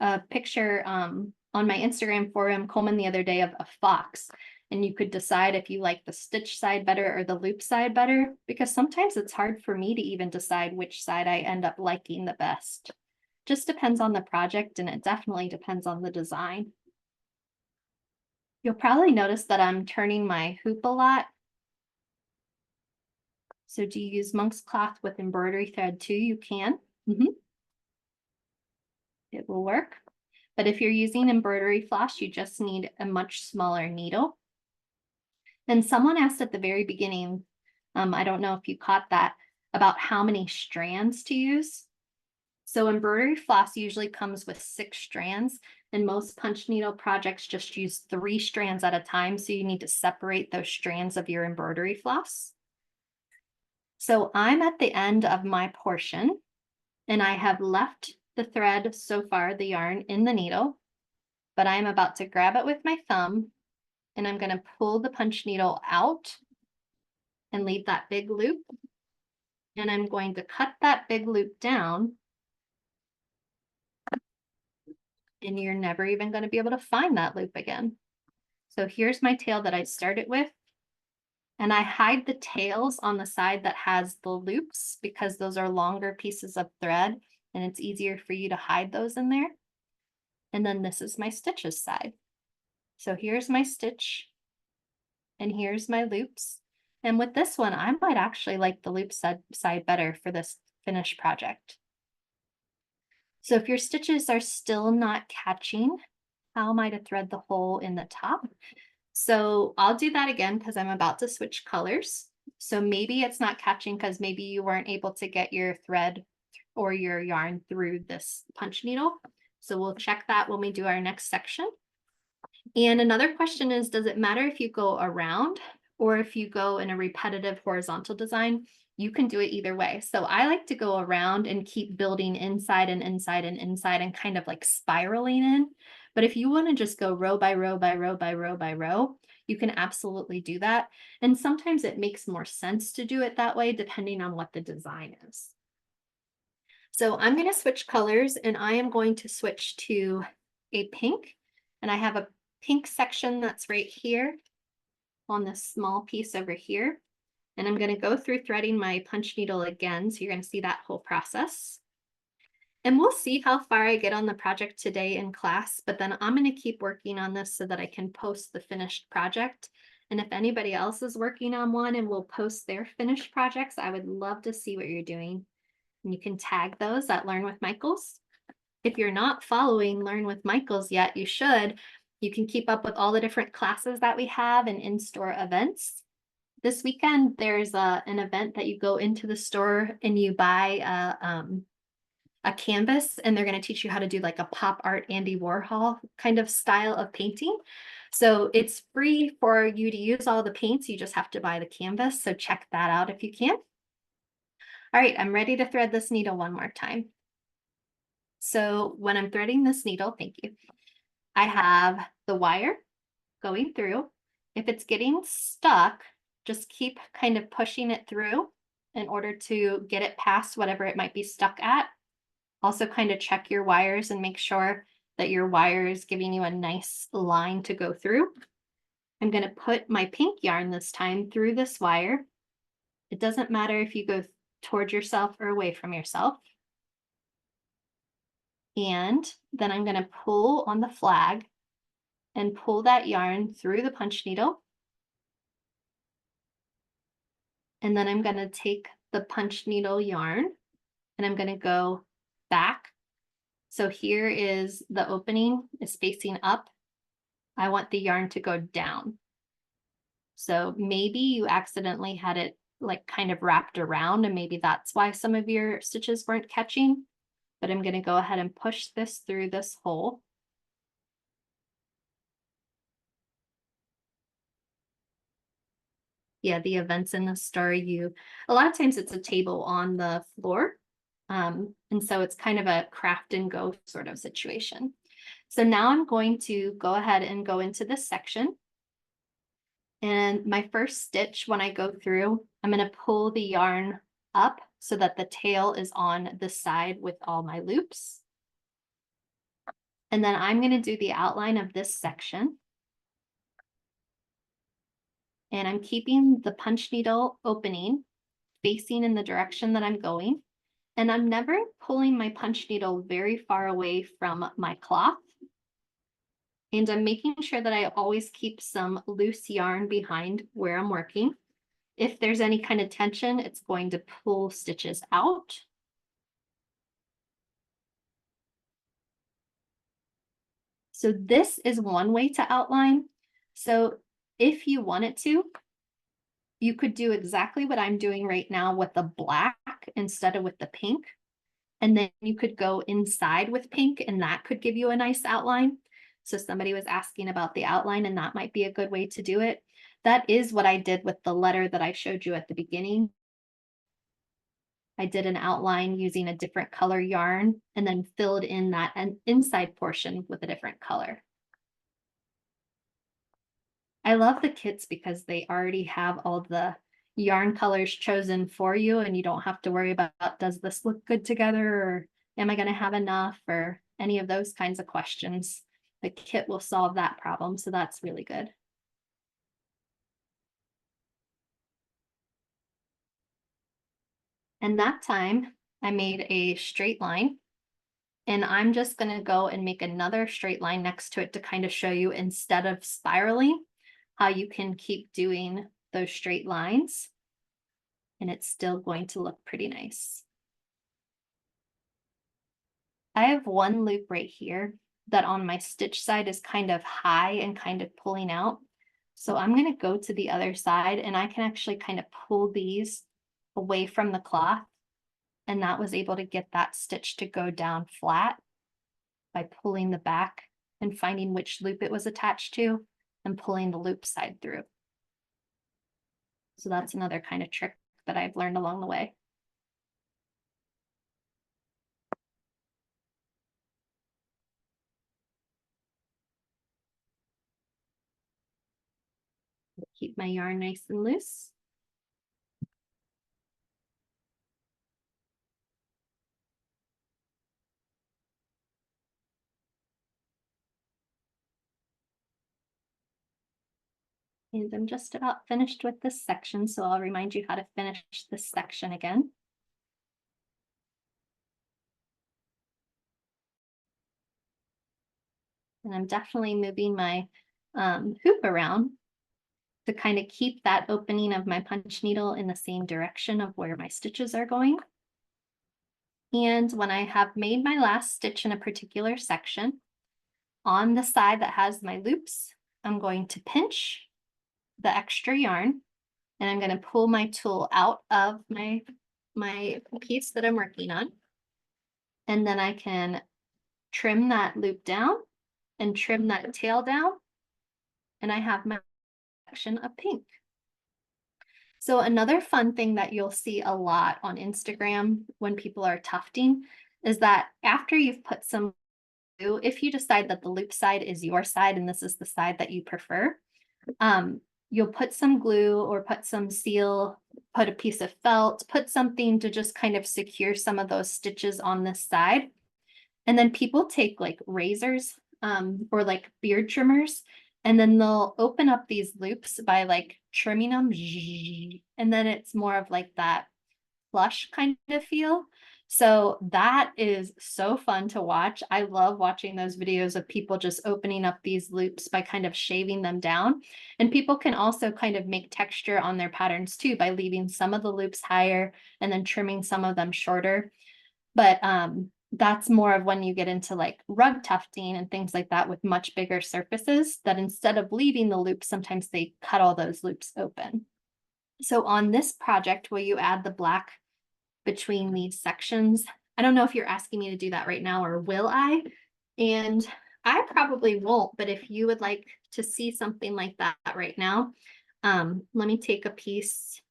a picture on my Instagram forum, Coleman, the other day of a fox. And you could decide if you like the stitch side better or the loop side better, because sometimes it's hard for me to even decide which side I end up liking the best. Just depends on the project, and it definitely depends on the design. You'll probably notice that I'm turning my hoop a lot. So do you use monk's cloth with embroidery thread too? You can. It will work. But if you're using embroidery floss, you just need a much smaller needle. And someone asked at the very beginning, I don't know if you caught that, about how many strands to use. So embroidery floss usually comes with 6 strands, and most punch needle projects just use 3 strands at a time. So you need to separate those strands of your embroidery floss. So I'm at the end of my portion, and I have left the thread so far, the yarn, in the needle, but I'm about to grab it with my thumb, and I'm going to pull the punch needle out and leave that big loop. And I'm going to cut that big loop down, and you're never even going to be able to find that loop again. So here's my tail that I started with. And I hide the tails on the side that has the loops because those are longer pieces of thread and it's easier for you to hide those in there. And then this is my stitches side. So here's my stitch and here's my loops. And with this one, I might actually like the loop side better for this finished project. So if your stitches are still not catching, how am I to thread the hole in the top? So I'll do that again because I'm about to switch colors. So maybe it's not catching because maybe you weren't able to get your thread or your yarn through this punch needle. So we'll check that when we do our next section. And another question is, does it matter if you go around or if you go in a repetitive horizontal design? You can do it either way. So I like to go around and keep building inside and inside and inside and kind of like spiraling in. But if you want to just go row by row by row by row by row, you can absolutely do that. And sometimes it makes more sense to do it that way, depending on what the design is. So I'm going to switch colors, and I am going to switch to a pink. And I have a pink section that's right here on this small piece over here. And I'm going to go through threading my punch needle again. So you're going to see that whole process. And we'll see how far I get on the project today in class, but then I'm going to keep working on this so that I can post the finished project. And if anybody else is working on one and will post their finished projects, I would love to see what you're doing. And you can tag those at Learn with Michaels. If you're not following Learn with Michaels yet, you should. You can keep up with all the different classes that we have and in-store events. This weekend, there's an event that you go into the store and you buy a canvas, and they're going to teach you how to do like a pop art Andy Warhol kind of style of painting. So it's free for you to use all the paints. You just have to buy the canvas. So check that out if you can. All right, I'm ready to thread this needle one more time. So when I'm threading this needle, thank you, I have the wire going through. If it's getting stuck, just keep kind of pushing it through in order to get it past whatever it might be stuck at. Also kind of check your wires and make sure that your wire is giving you a nice line to go through. I'm going to put my pink yarn this time through this wire. It doesn't matter if you go toward yourself or away from yourself. And then I'm going to pull on the flag and pull that yarn through the punch needle. And then I'm going to take the punch needle yarn and I'm going to go back. So here is the opening is facing up. I want the yarn to go down. So maybe you accidentally had it like kind of wrapped around, and maybe that's why some of your stitches weren't catching. But I'm going to go ahead and push this through this hole. Yeah, the events in the story, a lot of times it's a table on the floor. And so it's kind of a craft and go sort of situation. So now I'm going to go ahead and go into this section. And my first stitch, when I go through, I'm going to pull the yarn up so that the tail is on the side with all my loops. And then I'm going to do the outline of this section. And I'm keeping the punch needle opening facing in the direction that I'm going. And I'm never pulling my punch needle very far away from my cloth. And I'm making sure that I always keep some loose yarn behind where I'm working. If there's any kind of tension, it's going to pull stitches out. So this is one way to outline. So if you wanted to, you could do exactly what I'm doing right now with the black instead of with the pink. And then you could go inside with pink and that could give you a nice outline. So somebody was asking about the outline and that might be a good way to do it. That is what I did with the letter that I showed you at the beginning. I did an outline using a different color yarn and then filled in that inside portion with a different color. I love the kits because they already have all the yarn colors chosen for you and you don't have to worry about, does this look good together, or am I going to have enough, or any of those kinds of questions. The kit will solve that problem, so that's really good. And that time I made a straight line, and I'm just going to go and make another straight line next to it to kind of show you, instead of spiraling, how you can keep doing those straight lines and it's still going to look pretty nice. I have one loop right here that on my stitch side is kind of high and kind of pulling out. So I'm going to go to the other side and I can actually kind of pull these away from the cloth. And that was able to get that stitch to go down flat by pulling the back and finding which loop it was attached to and pulling the loop side through. So that's another kind of trick that I've learned along the way. Keep my yarn nice and loose. And I'm just about finished with this section, so I'll remind you how to finish this section again. And I'm definitely moving my hoop around to kind of keep that opening of my punch needle in the same direction of where my stitches are going. And when I have made my last stitch in a particular section, on the side that has my loops, I'm going to pinch the extra yarn and I'm going to pull my tool out of my piece that I'm working on. And then I can trim that loop down and trim that tail down. And I have my section of pink. So another fun thing that you'll see a lot on Instagram when people are tufting is that after you've put some glue, if you decide that the loop side is your side and this is the side that you prefer, you'll put some glue or put some seal, put a piece of felt, put something to just kind of secure some of those stitches on this side. And then people take like razors or like beard trimmers, and then they'll open up these loops by like trimming them. And then it's more of like that plush kind of feel. So that is so fun to watch. I love watching those videos of people just opening up these loops by kind of shaving them down. And people can also kind of make texture on their patterns too by leaving some of the loops higher and then trimming some of them shorter. But that's more of when you get into like rug tufting and things like that with much bigger surfaces, that instead of leaving the loops, sometimes they cut all those loops open. So on this project, will you add the black between these sections? I don't know if you're asking me to do that right now or will I? And I probably won't, but if you would like to see something like that right now, let me take a piece.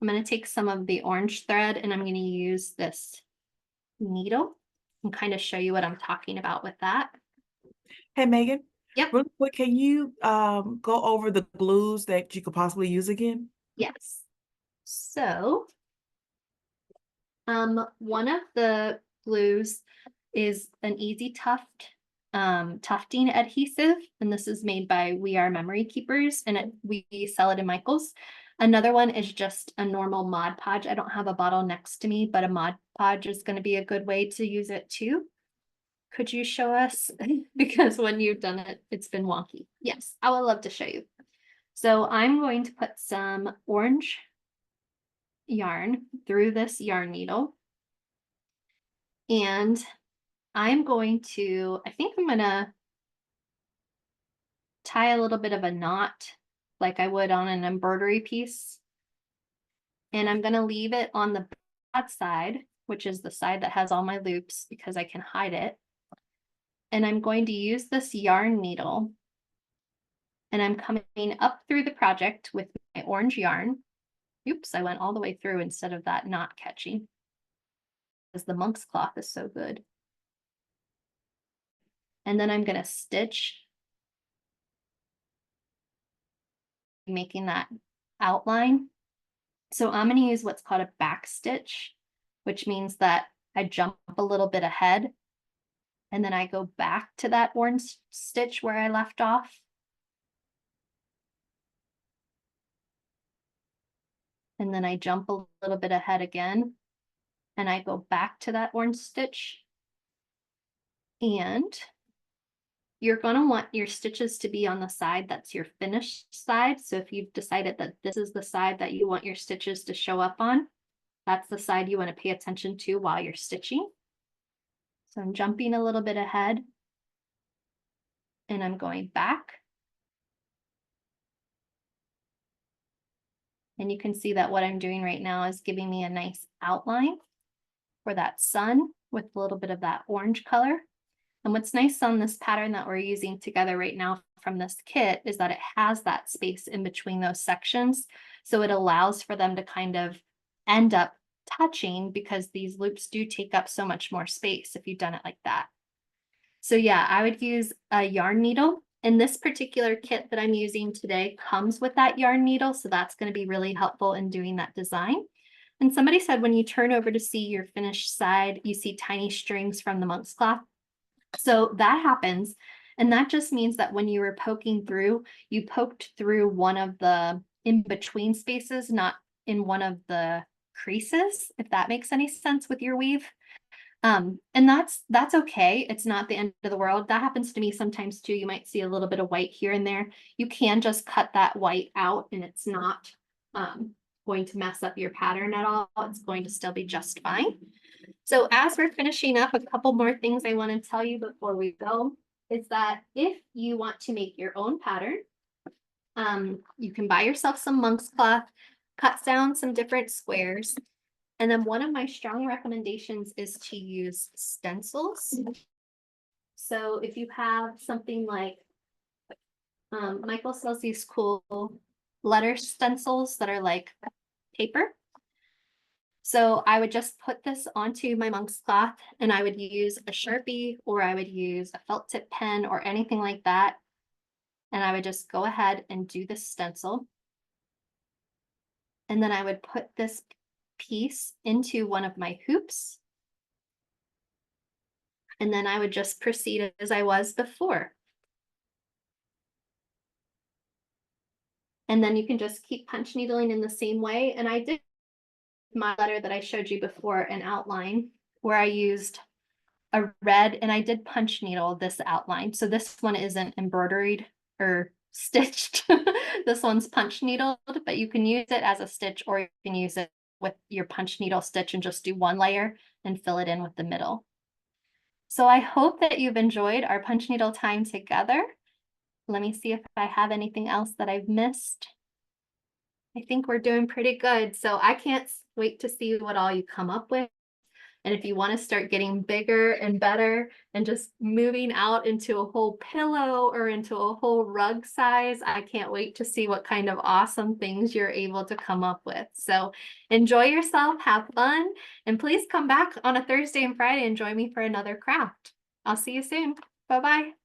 I'm going to take some of the orange thread and I'm going to use this needle and kind of show you what I'm talking about with that. Hey, Megan. Yep. Real quick, can you go over the glues that you could possibly use again? Yes. So one of the glues is an easy tufting adhesive, and this is made by We Are Memory Keepers, and we sell it in Michael's. Another one is just a normal Mod Podge. I don't have a bottle next to me, but a Mod Podge is going to be a good way to use it too. Could you show us? Because when you've done it, it's been wonky. Yes, I would love to show you. So I'm going to put some orange yarn through this yarn needle. And I'm going to, I think I'm going to tie a little bit of a knot like I would on an embroidery piece. And I'm going to leave it on the bad side, which is the side that has all my loops because I can hide it. And I'm going to use this yarn needle. And I'm coming up through the project with my orange yarn. Oops, I went all the way through instead of that knot catching, because the monk's cloth is so good. And then I'm going to stitch, making that outline. So I'm going to use what's called a back stitch, which means that I jump a little bit ahead and then I go back to that orange stitch where I left off. And then I jump a little bit ahead again and I go back to that orange stitch. And you're going to want your stitches to be on the side that's your finished side. So if you've decided that this is the side that you want your stitches to show up on, that's the side you want to pay attention to while you're stitching. So I'm jumping a little bit ahead and I'm going back. And you can see that what I'm doing right now is giving me a nice outline for that sun with a little bit of that orange color. And what's nice on this pattern that we're using together right now from this kit is that it has that space in between those sections. So it allows for them to kind of end up touching because these loops do take up so much more space if you've done it like that. So yeah, I would use a yarn needle. And this particular kit that I'm using today comes with that yarn needle. So that's going to be really helpful in doing that design. And somebody said when you turn over to see your finished side, you see tiny strings from the monk's cloth. So that happens. And that just means that when you were poking through, you poked through one of the in-between spaces, not in one of the creases, if that makes any sense with your weave. And that's okay. It's not the end of the world. That happens to me sometimes too. You might see a little bit of white here and there. You can just cut that white out and it's not going to mess up your pattern at all. It's going to still be just fine. So as we're finishing up, a couple more things I want to tell you before we go is that if you want to make your own pattern, you can buy yourself some monk's cloth, cut down some different squares. And then one of my strong recommendations is to use stencils. So if you have something like, Michael sells these cool letter stencils that are like paper. So I would just put this onto my monk's cloth and I would use a Sharpie or I would use a felt tip pen or anything like that. And I would just go ahead and do the stencil. And then I would put this piece into one of my hoops. And then I would just proceed as I was before. And then you can just keep punch needling in the same way. And I did my letter that I showed you before an outline where I used a red and I did punch needle this outline. So this one isn't embroidered or stitched. This one's punch needled, but you can use it as a stitch or you can use it with your punch needle stitch and just do one layer and fill it in with the middle. So I hope that you've enjoyed our punch needle time together. Let me see if I have anything else that I've missed. I think we're doing pretty good. So I can't wait to see what all you come up with. And if you want to start getting bigger and better and just moving out into a whole pillow or into a whole rug size, I can't wait to see what kind of awesome things you're able to come up with. So enjoy yourself, have fun, and please come back on a Thursday and Friday and join me for another craft. I'll see you soon. Bye-bye.